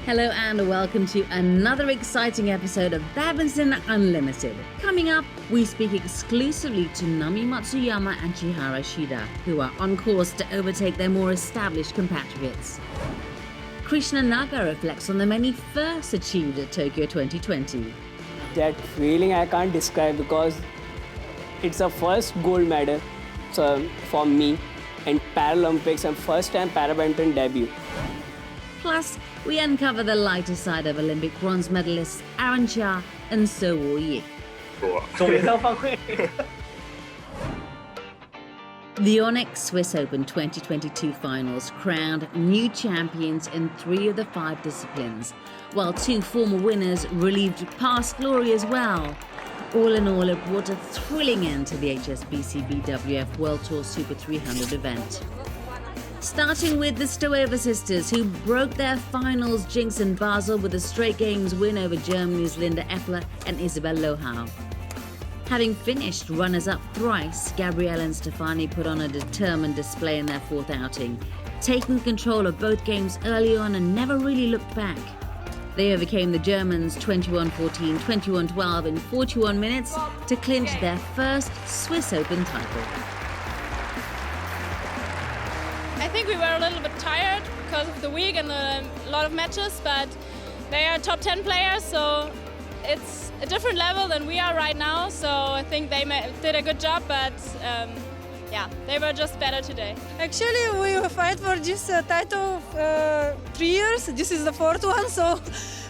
Hello and welcome to another exciting episode of Badminton Unlimited. Coming up, we speak exclusively to Nami, Matsuyama and Chiharu Shida, who are on course to overtake their more established compatriots. Krishna Nagar reflects on the many firsts achieved at Tokyo 2020. That feeling I can't describe because it's a first gold medal for me in Paralympics and first time Badminton debut. Plus, we uncover the lighter side of Olympic bronze medalists Aaron Chia and So Yi. The YONEX Swiss Open 2022 finals crowned new champions in 3 of the 5 disciplines, while 2 former winners relieved past glory as well. All in all, it brought a thrilling end to the HSBC BWF World Tour Super 300 event. Starting with the Stoeva sisters, who broke their finals jinx in Basel with a straight games win over Germany's Linda Eppler and Isabel Lohau. Having finished runners-up thrice, Gabrielle and Stefani put on a determined display in their 4th outing, taking control of both games early on and never really looked back. They overcame the Germans 21-14, 21-12 in 41 minutes to clinch their first Swiss Open title. I think we were a little bit tired because of the week and a lot of matches, but they are top 10 players, so it's a different level than we are right now. So I think they did a good job, but they were just better today. Actually, we fight for this title 3 years. This is the 4th one, so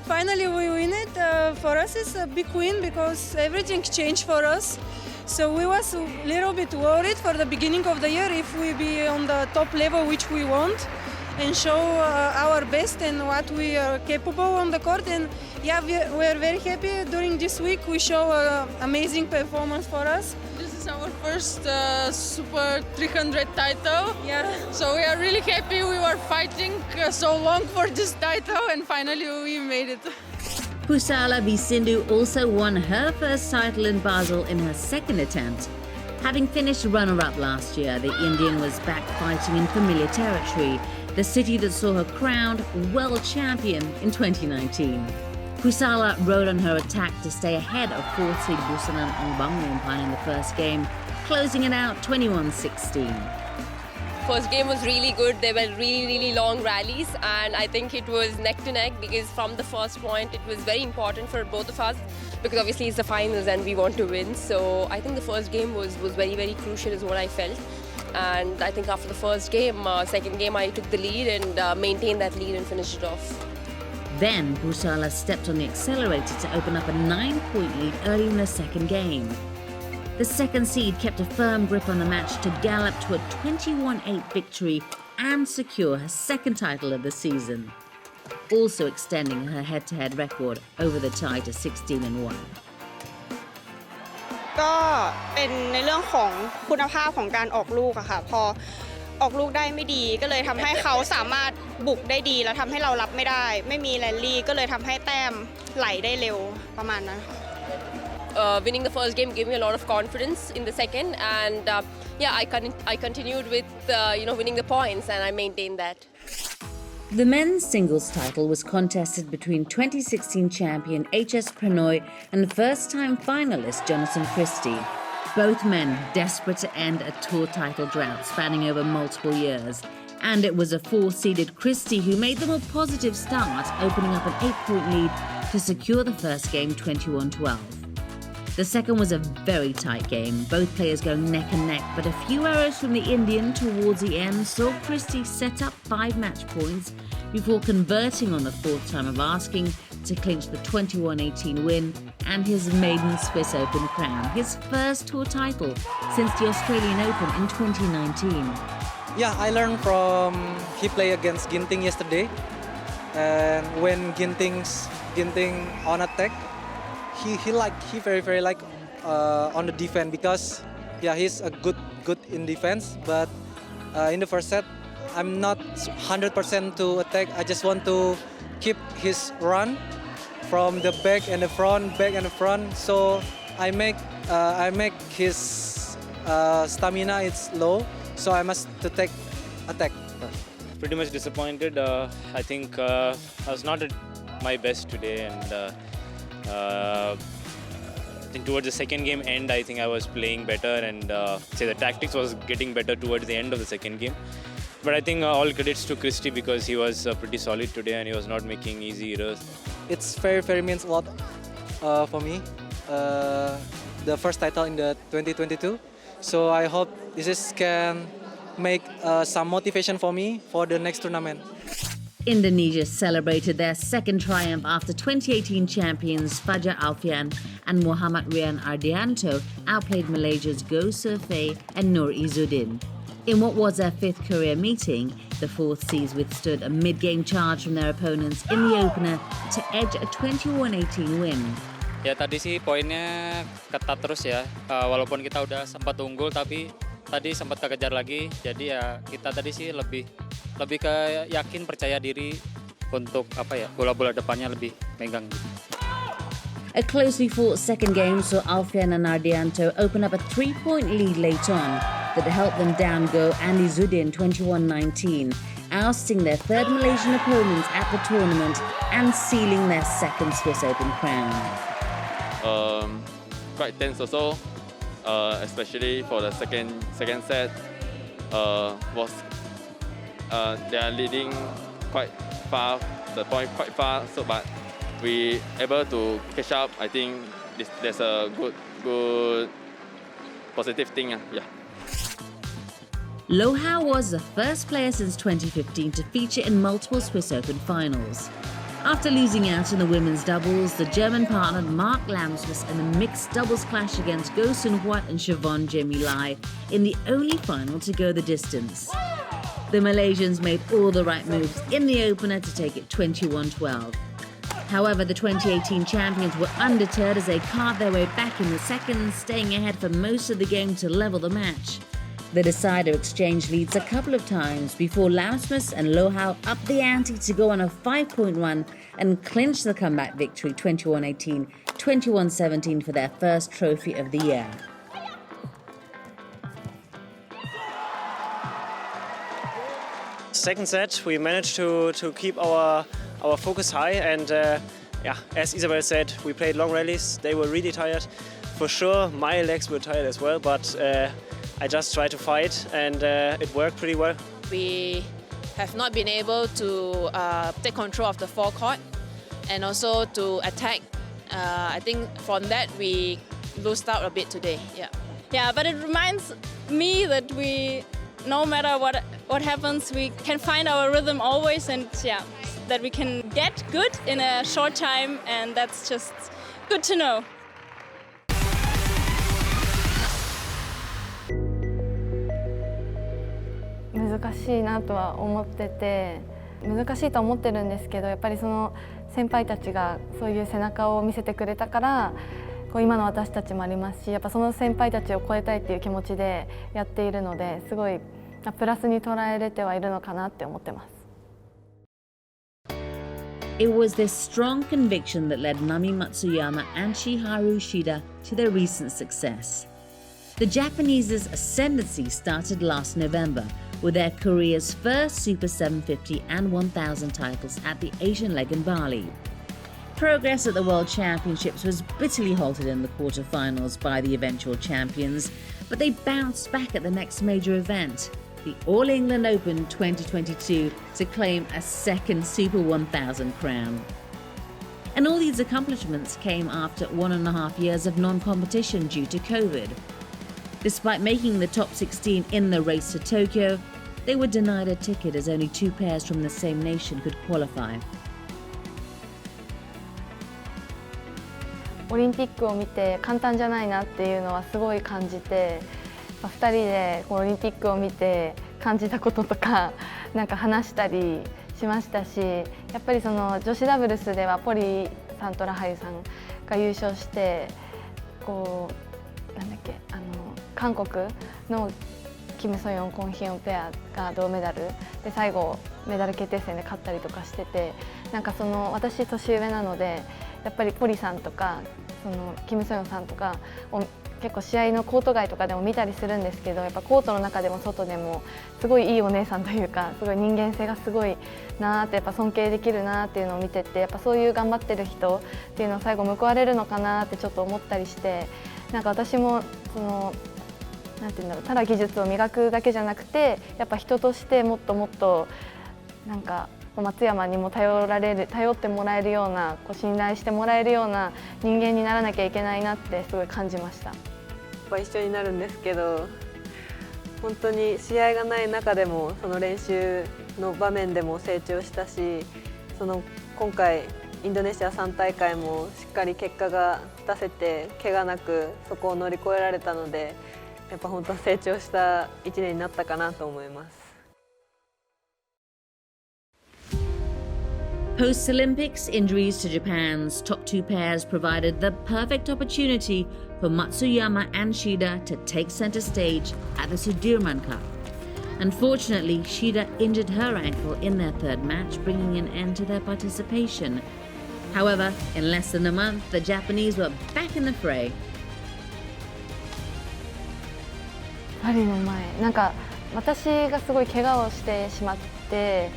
finally we win it. For us, it's a big win because everything changed for us. So we was a little bit worried for the beginning of the year if we be on the top level, which we want, and show our best and what we are capable on the court. And we are very happy during this week. We show amazing performance for us. This is our first Super 300 title. Yeah. So we are really happy. We were fighting so long for this title and finally we made it. Pusala Bisindu also won her first title in Basel in her 2nd attempt. Having finished runner-up last year, the Indian was back fighting in familiar territory, the city that saw her crowned world champion in 2019. Pusala rode on her attack to stay ahead of 4th seed Busanan Ongbangwonpan in the first game, closing it out 21-16. First game was really good. There were really long rallies, and I think it was neck to neck because from the first point it was very important for both of us because obviously it's the finals and we want to win. So I think the first game was very crucial is what I felt. And I think after the first game, 2nd game I took the lead and maintained that lead and finished it off. Then Pusala stepped on the accelerator to open up a 9-point lead early in the 2nd game. The 2nd seed kept a firm grip on the match to gallop to a 21-8 victory and secure her 2nd title of the season, also extending her head-to-head record over the tie to 16-1. ก็เป็นในเรื่องของคุณภาพของการออกลูกอะค่ะพอออกลูกได้ไม่ดีก็เลยทำให้เขาสามารถบุกได้ดีแล้วทำให้เรารับไม่ได้ไม่มีแรลลี่ก็เลยทำให้แต้มไหลได้เร็วประมาณนั้นค่ะ Winning the first game gave me a lot of confidence in the 2nd, and I continued with winning the points, and I maintained that. The men's singles title was contested between 2016 champion HS Pranoy and first-time finalist Jonathan Christie. Both men desperate to end a tour title drought spanning over multiple years. And it was a 4-seeded Christie who made them a positive start, opening up an 8-point lead to secure the first game 21-12. The 2nd was a very tight game, both players going neck and neck, but a few errors from the Indian towards the end saw Christie set up 5 match points before converting on the 4th time of asking to clinch the 21-18 win and his maiden Swiss Open crown, his first tour title since the Australian Open in 2019. Yeah, I learned from he played against Ginting yesterday, and when Ginting on attack, he very like on the defense because he's a good in defense, but in the first set I'm not 100% to attack. I just want to keep his run from the back and the front, so I make his stamina is low, so I must to take attack. Pretty much disappointed. I think I was not my best today, and I think towards the second game end, I think I was playing better, and the tactics was getting better towards the end of the second game. But I think all credits to Christy because he was pretty solid today and he was not making easy errors. It's very means a lot for me. The first title in the 2022. So I hope this can make some motivation for me for the next tournament. Indonesia celebrated their second triumph after 2018 champions Fajar Alfian and Muhammad Rian Ardianto outplayed Malaysia's Go Surfei and Nur Izzuddin. In what was their fifth career meeting, the Fourth Seas withstood a mid-game charge from their opponents in the opener to edge a 21-18 win. Ya tadi sih poinnya ketat terus ya, walaupun kita udah sempat unggul tapi tadi sempat kekejar lagi, jadi ya kita tadi sih lebih ke yakin percaya diri untuk bola-bola depannya lebih megang. A closely fought second game saw Alfian and Ardianto open up a 3-point lead late on that helped them down-go Andy Zuddin 21-19, ousting their third Malaysian opponents at the tournament and sealing their second Swiss Open crown. Quite tense also, especially for the second set. They are leading quite far, the point quite far. So, but we able to catch up. I think there's a good positive thing. Yeah. Loh Hao was the first player since 2015 to feature in multiple Swiss Open finals. After losing out in the women's doubles, the German partnered Mark Lamsmus in a mixed doubles clash against Go Sun Huat and Siobhan Jamilai in the only final to go the distance. The Malaysians made all the right moves in the opener to take it 21-12. However, the 2018 champions were undeterred as they carved their way back in the second, staying ahead for most of the game to level the match. The decider exchanged leads a couple of times before Lamsmus and Loh Hao upped the ante to go on a 5-point run and clinch the comeback victory 21-18, 21-17 for their first trophy of the year. Second set, we managed to keep our focus high, and as Isabel said, we played long rallies. They were really tired. For sure, my legs were tired as well, but I just tried to fight, and it worked pretty well. We have not been able to take control of the forecourt and also to attack. I think from that we lost out a bit today. Yeah, but it reminds me that we, no matter what happens, we can find our rhythm always, and that we can get good in a short time, and that's just good to know.難しいなとは思ってて、難しいと思ってるんですけど、やっぱりその先輩たちがそういう背中を見せてくれたから、今の私たちもありますし、やっぱその先輩たちを超えたいっていう気持ちでやっているので、すごいプラスに捉えれてはいるのかなって思ってます。It was this strong conviction that led Nami Matsuyama and Chiharu Shida to their recent success. The Japanese's ascendancy started last November with their career's first Super 750 and 1000 titles at the Asian leg in Bali. Progress at the World Championships was bitterly halted in the quarterfinals by the eventual champions, but they bounced back at the next major event, the All England Open 2022, to claim a second Super 1000 crown. And all these accomplishments came after 1.5 years of non-competition due to COVID. Despite making the top 16 in the race to Tokyo, they were denied a ticket as only 2 pairs from the same nation could qualify. オリンピックを見て簡単じゃないなっていうのはすごい感じて、2人でオリンピックを見て感じたこととかなんか話したりしましたし、やっぱりその女子ダブルスではポリさんとラハユさんが優勝して、韓国のキム・ソヨン・コン・ヒヨンペアが銅メダルで最後メダル決定戦で勝ったりとかしてて、なんかその私年上なのでやっぱりポリさんとかそのキム・ソヨンさんとかを結構試合のコート外とかでも見たりするんですけど、やっぱコートの中でも外でもすごいいいお姉さんというか、すごい人間性がすごいなーって、やっぱ尊敬できるなーっていうのを見てて、やっぱそういう頑張ってる人っていうのを最後報われるのかなってちょっと思ったりして、なんか私もそのなんていうんだろう、ただ技術を磨くだけじゃなくて、やっぱ人としてもっともっとなんか松山にも頼ってもらえるような、信頼してもらえるような人間にならなきゃいけないなってすごい感じました。一緒になるんですけど、本当に試合がない中でもその練習の場面でも成長したし、今回インドネシア3大会もしっかり結果が出せて怪我なくそこを乗り越えられたので、やっぱ本当成長した1年になったかなと思います。Post-Olympics, injuries to Japan's top two pairs provided the perfect opportunity for Matsuyama and Shida to take center stage at the Sudirman Cup. Unfortunately, Shida injured her ankle in their third match, bringing an end to their participation. However, in less than a month, the Japanese were back in the fray. パリの前、なんか私がすごい怪我をしてしまって、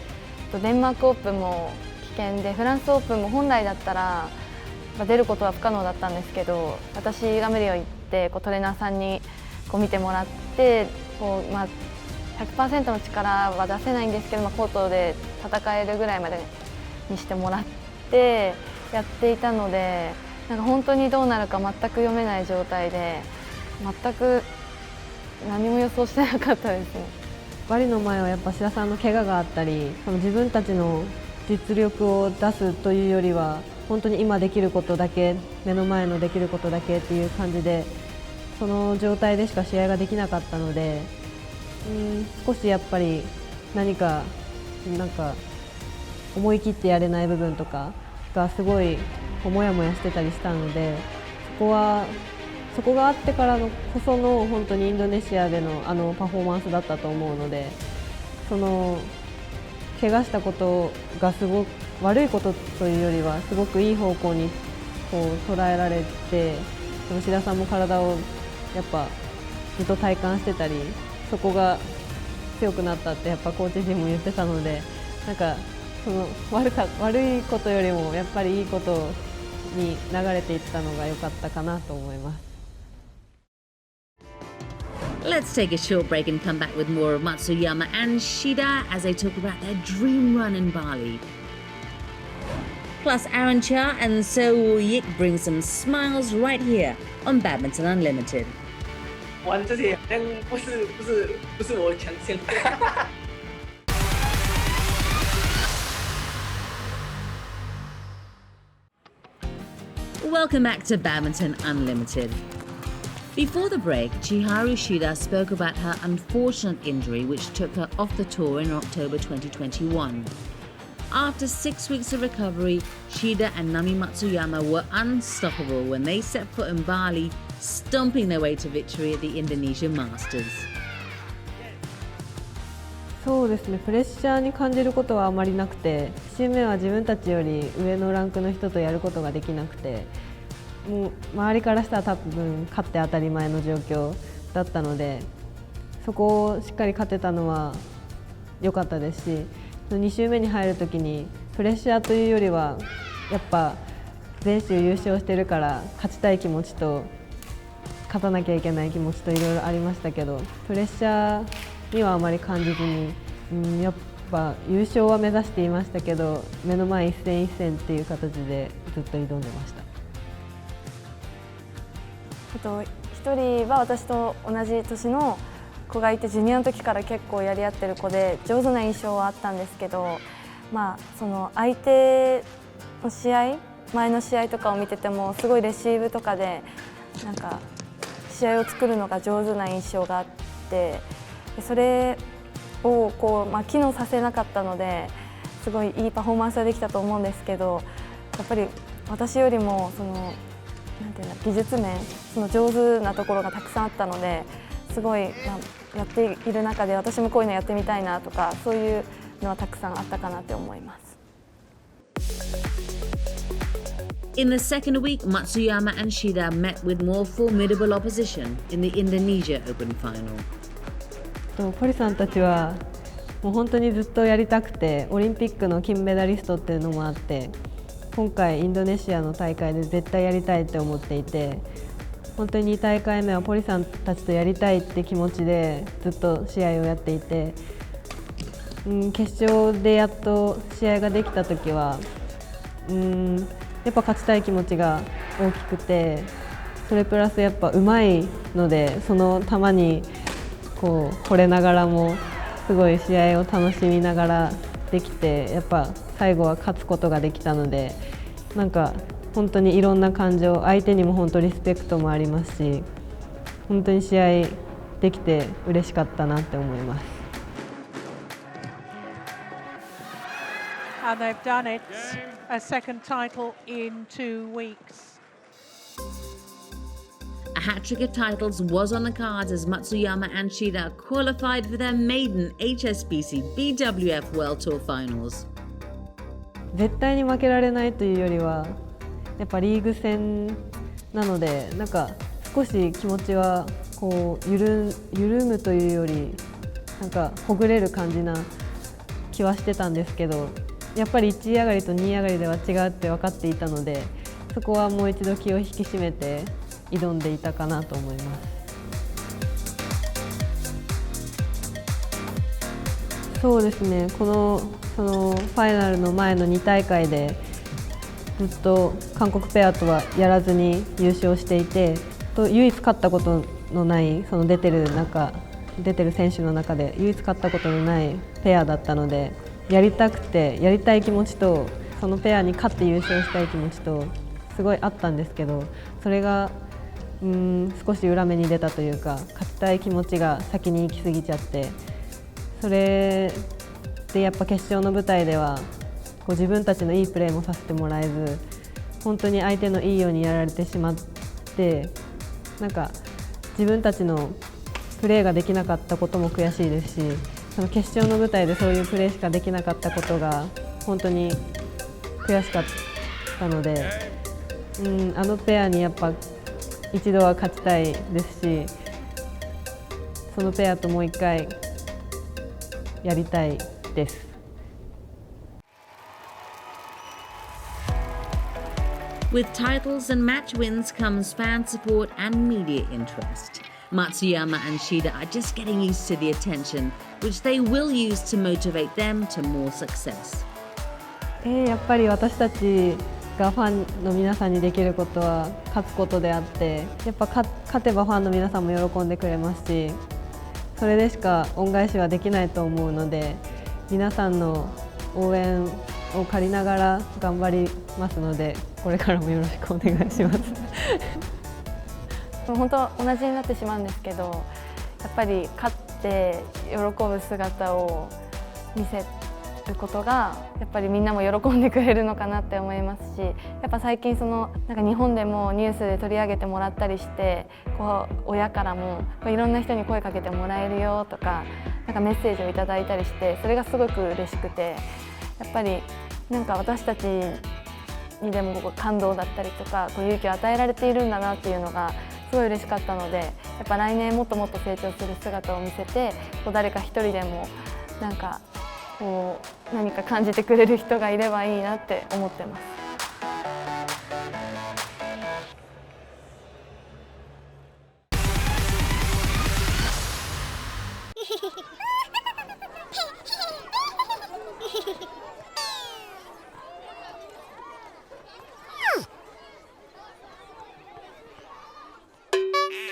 デンマークオープンも危険で、フランスオープンも本来だったら出ることは不可能だったんですけど、私が無理を言ってトレーナーさんに見てもらって、100% の力は出せないんですけど、コートで戦えるぐらいまでにしてもらってやっていたので、なんか本当にどうなるか全く読めない状態で、全く何も予想してなかったですね。バリの前はやっぱ志田さんの怪我があったり、自分たちの実力を出すというよりは本当に今できることだけ、目の前のできることだけっていう感じで、その状態でしか試合ができなかったので、少しやっぱり何か思い切ってやれない部分とかがすごいモヤモヤしてたりしたので、そこがあってからのこその本当にインドネシアでのパフォーマンスだったと思うので、怪我したことがすごく悪いことというよりはすごくいい方向に捉えられて、志田さんも体をやっぱずっと体感してたり、そこが強くなったってやっぱコーチ陣も言ってたので、なんか悪いことよりもやっぱりいいことに流れていったのが良かったかなと思います。Let's take a short break and come back with more of Matsuyama and Shida as they talk about their dream run in Bali. Plus, Aaron Cha and So Yik bring some smiles right here on Badminton Unlimited. 玩这些好像不是我强项。Welcome back to Badminton Unlimited. Before the break, Chiharu Shida spoke about her unfortunate injury which took her off the tour in October 2021. After 6 weeks of recovery, Shida and Nami Matsuyama were unstoppable when they set foot in Bali, stomping their way to victory at the Indonesian Masters. そうですね、プレッシャーに感じることはあまりなくて、1周目は自分たちより上のランクの人とやることができなくて、もう周りからしたら多分勝って当たり前の状況だったので、そこをしっかり勝てたのは良かったですし、2周目に入るときにプレッシャーというよりはやっぱ全周優勝してるから勝ちたい気持ちと勝たなきゃいけない気持ちといろいろありましたけど、プレッシャーにはあまり感じずに、やっぱ優勝は目指していましたけど、目の前一戦一戦っていう形でずっと挑んでました。1人は私と同じ年の子がいて、ジュニアの時から結構やり合ってる子で上手な印象はあったんですけど、その相手の試合、前の試合とかを見ててもすごいレシーブとかでなんか試合を作るのが上手な印象があって、それを機能させなかったので、すごいいいパフォーマンスができたと思うんですけど、やっぱり私よりもなんていうの、技術面、上手なところがたくさんあったので、すごい、やっている中で私もこういうのやってみたいなとか、そういうのはたくさんあったかなって思います。In the second week, Matsuyama and Shida met with more formidable opposition in the Indonesia Open final. ポリさんたちはもう本当にずっとやりたくて、オリンピックの金メダリストっていうのもあって、今回インドネシアの大会で絶対やりたいって思っていて、本当に2大会目はポリさんたちとやりたいって気持ちでずっと試合をやっていて、決勝でやっと試合ができた時はやっぱ勝ちたい気持ちが大きくて、それプラスやっぱ上手いので、その球にこう惚れながらもすごい試合を楽しみながらできて、やっぱ最後は勝つことができたので、なんか本当にいろんな感情、相手にも本当リスペクトもありますし、本当に試合できて嬉しかったなって思います。And they've done it, a second title in 2 weeks. A hat-trick of titles was on the cards as Matsuyama and Shida qualified for their maiden HSBC BWF World Tour finals. 絶対に負けられないというよりは、やっぱリーグ戦なので、なんか少し気持ちはこう緩むというより、なんかほぐれる感じな気はしてたんですけど、やっぱり1位上がりと2位上がりでは違うって分かっていたので、そこはもう一度気を引き締めて挑んでいたかなと思います。そうですね、そのファイナルの前の2大会でずっと韓国ペアとはやらずに優勝していて、唯一勝ったことのないその出てる選手の中で唯一勝ったことのないペアだったので、やりたくてやりたい気持ちとそのペアに勝って優勝したい気持ちとすごいあったんですけど、それが少し裏目に出たというか、勝ちたい気持ちが先に行き過ぎちゃって、それでやっぱ決勝の舞台ではこう自分たちのいいプレーもさせてもらえず、本当に相手のいいようにやられてしまって、なんか自分たちのプレーができなかったことも悔しいですし、その決勝の舞台でそういうプレーしかできなかったことが本当に悔しかったので、あのペアにやっぱ一度は勝ちたいですし、そのペアともう一回やりたいです。With titles and match wins comes fan support and media interest. Matsuyama and Shida are just getting used to the attention, which they will use to motivate them to more success. やっぱり私たちがファンの皆さんにできることは勝つことであって、やっぱ勝てばファンの皆さんも喜んでくれますし、それでしか恩返しはできないと思うので、皆さんの応援を借りながら頑張りますので、これからもよろしくお願いします。本当同じになってしまうんですけど、やっぱり勝って喜ぶ姿を見せることがやっぱりみんなも喜んでくれるのかなって思いますし、やっぱ最近なんか日本でもニュースで取り上げてもらったりして、こう親からもいろんな人に声かけてもらえるよとか、なんかメッセージをいただいたりして、それがすごく嬉しくて、やっぱりなんか私たちにでも感動だったりとか、勇気を与えられているんだなっていうのがすごい嬉しかったので、やっぱ来年もっともっと成長する姿を見せて、誰か一人でもなんか何か感じてくれる人がいればいいなって思ってます。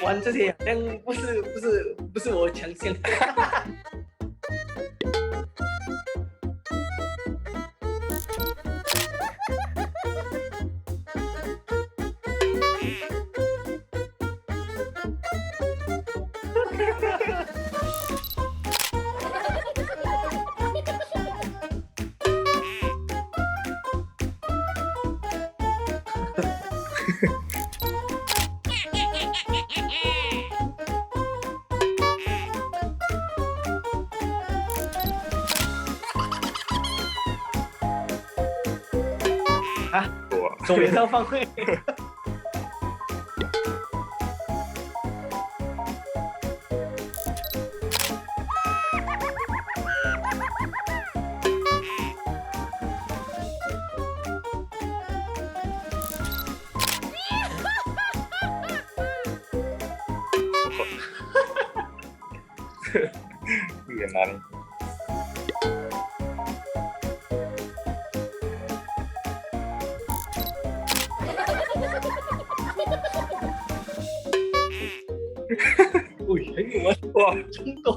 玩这些好像不是我强项。总联方会。越南。ui, thấy người quá, chúng tôi.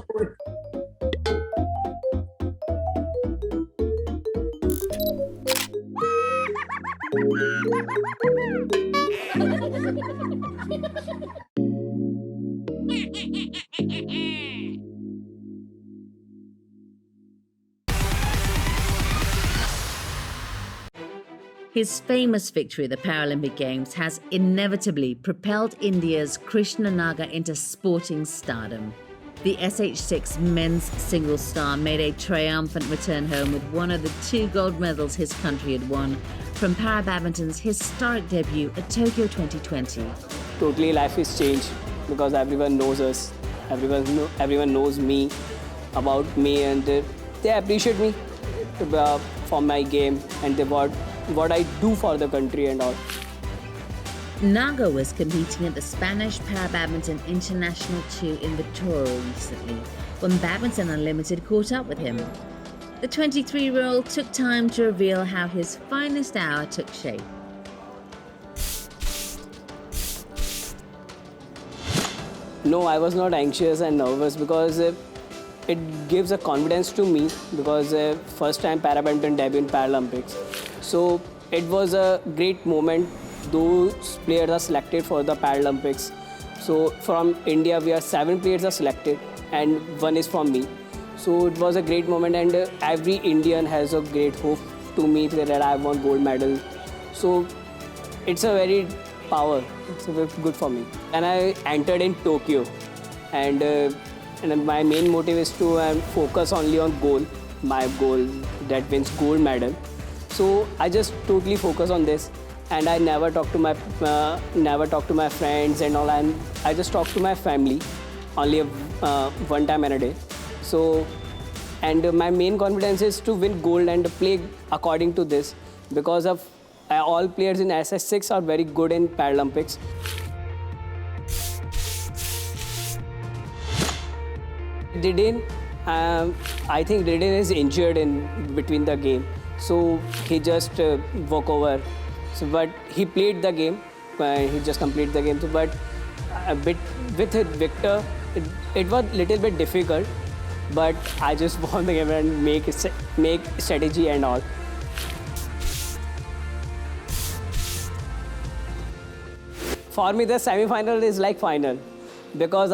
His famous victory at the Paralympic Games has inevitably propelled India's Krishna Nagar into sporting stardom. The SH6 men's singles star made a triumphant return home with one of the 2 gold medals his country had won from para-badminton's historic debut at Tokyo 2020. Totally life is changed because everyone knows us, everyone knows me, about me, and they appreciate me for my game and what I do for the country and all. Nagar was competing at the Spanish Para-Badminton International Tour in Victoria recently when Badminton Unlimited caught up with him. The 23-year-old took time to reveal how his finest hour took shape. No, I was not anxious and nervous because it gives a confidence to me because first time Para-Badminton debut in Paralympics. So it was a great moment. Those players are selected for the Paralympics. So from India, we are 7 players are selected and 1 is from me. So it was a great moment and every Indian has a great hope to me that I won gold medal. So it's a very power. It's very good for me. And I entered in Tokyo and my main motive is to focus only on goal, my goal that wins gold medal. So I just totally focus on this, and I never talk to my friends and all, and I just talk to my family only one time in a day. So, and my main confidence is to win gold and play according to this because of all players in SS6 are very good in Paralympics. I think Didin is injured in between the game. So he just walk over. So, but he played the game. He just completed the game. So, but a bit with Victor, it was a little bit difficult. But I just won the game and make strategy and all. For me, the semi-final is like final because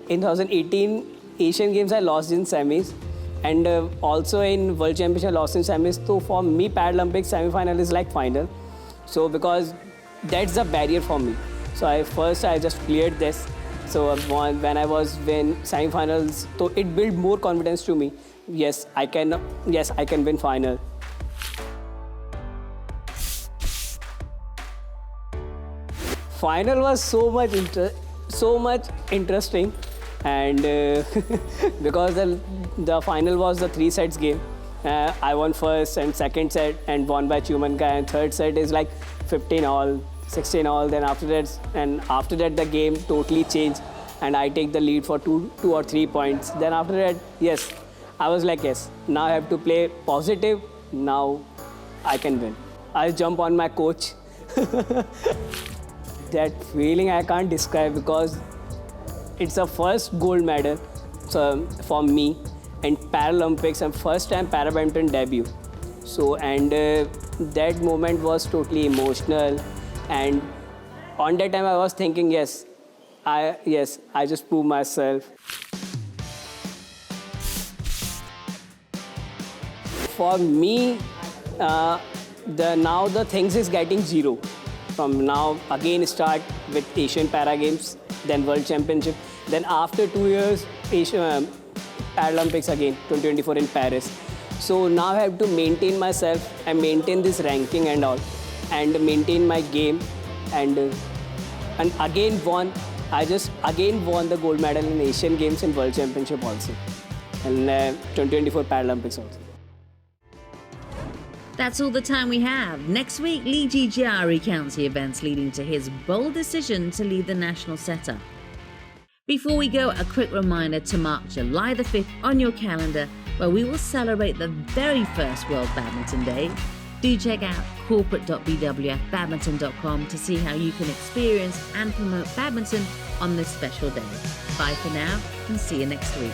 in 2018 Asian Games I lost in semis. And also in World Championship, I lost in semis. So for me, Paralympics semi-final is like final. So because that's the barrier for me. So I just cleared this. So when I was in semi-finals, so it built more confidence to me. Yes, I can win final. Final was so much interesting. And because the final was the 3 sets game, I won first and second set and won by Chumanka, and third set is like 15-all, 16-all. Then after that the game totally changed and I take the lead for 2 or 3 points. Then after that, yes, I was like, yes, now I have to play positive. Now I can win. I'll jump on my coach. That feeling I can't describe because it's the first gold medal for me in Paralympics and first time Para-Badminton debut. So that moment was totally emotional, and on that time I was thinking, I just proved myself. For me, now the things is getting zero. From now again start with Asian Para Games, then World Championship, then after 2 years Asian Paralympics again, 2024 in Paris. So now I have to maintain myself and maintain this ranking and all. and maintain my game, and again won. I just again won the gold medal in Asian Games and World Championship also, and 2024 Paralympics also. That's all the time we have. Next week, Lee Chiharu recounts the events leading to his bold decision to leave the national setup. Before we go, a quick reminder to mark July the 5th on your calendar, where we will celebrate the very first World Badminton Day. Do check out corporate.bwfbadminton.com to see how you can experience and promote badminton on this special day. Bye for now, and see you next week.